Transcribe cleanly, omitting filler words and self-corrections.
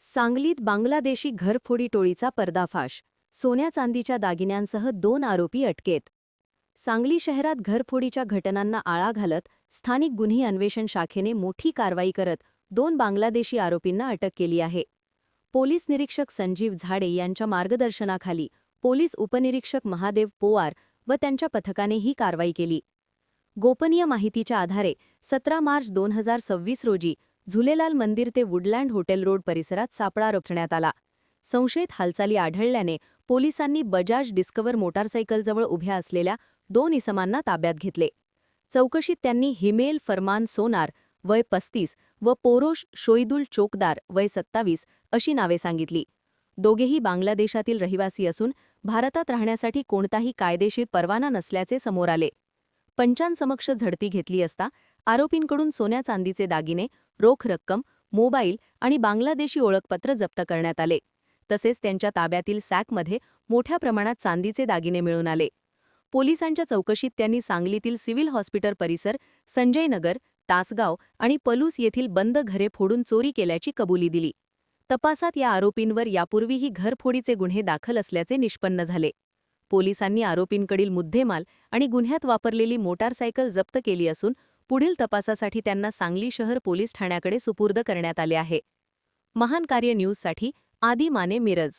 सांगलीत बांगलादेशी घरफोडी टोळीचा पर्दाफाश. सोन्या चांदीच्या दागिन्यांसह 2 आरोपी अटकेत. सांगली शहरात घरफोडीच्या घटनांना आळा घालत स्थानिक गुन्हे अन्वेषण शाखेने मोठी कारवाई करत 2 बांगलादेशी आरोपींना अटक केली आहे. पोलीस निरीक्षक संजीव झाडे यांच्या मार्गदर्शनाखाली पोलीस उपनिरीक्षक महादेव पोवार व त्यांच्या पथकाने ही कारवाई केली. गोपनीय माहितीच्या आधारे 17 मार्च 2026 रोजी झुलेलाल मंदिर ते वुडलँड हॉटेल रोड परिसरात सापळा रचण्यात आला. संशयित हालचाली आढळल्याने पोलिसांनी बजाज डिस्कवर मोटारसायकलजवळ उभ्या असलेल्या 2 इसमांना ताब्यात घेतले. चौकशीत त्यांनी हिमेल फरमान सोनार वय 35 व पोरोश शोईदुल चोकदार वय 27 अशी नावे सांगितली. दोघेही बांगलादेशातील रहिवासी असून भारतात राहण्यासाठी कोणताही कायदेशीर परवाना नसल्याचे समोर आले. पंचांसमक्ष झडती घेतली असता आरोपींकडून सोन्या चांदीचे दागिने, रोख रक्कम, मोबाईल आणि बांगलादेशी ओळखपत्र जप्त करण्यात आले. तसेच त्यांच्या ताब्यातील सॅकमध्ये मोठ्या प्रमाणात चांदीचे दागिने मिळून आले. पोलिसांच्या चौकशीत त्यांनी सांगलीतील सिव्हिल हॉस्पिटल परिसर, संजय नगर, तासगाव आणि पलूस येथील बंद घरे फोडून चोरी केल्याची कबुली दिली. तपासात या आरोपींवर यापूर्वीही घरफोडीचे गुन्हे दाखल असल्याचे निष्पन्न झाले. पोलिसांनी आरोपींकडील मुद्देमाल आणि गुन्ह्यात वापरलेली मोटारसायकल जप्त केली असून पुढील तपासासाठी त्यांना सांगली शहर पोलीस ठाण्याकडे सुपूर्द करण्यात आले आहे. महान कार्य न्यूजसाठी आदी माने, मिरज.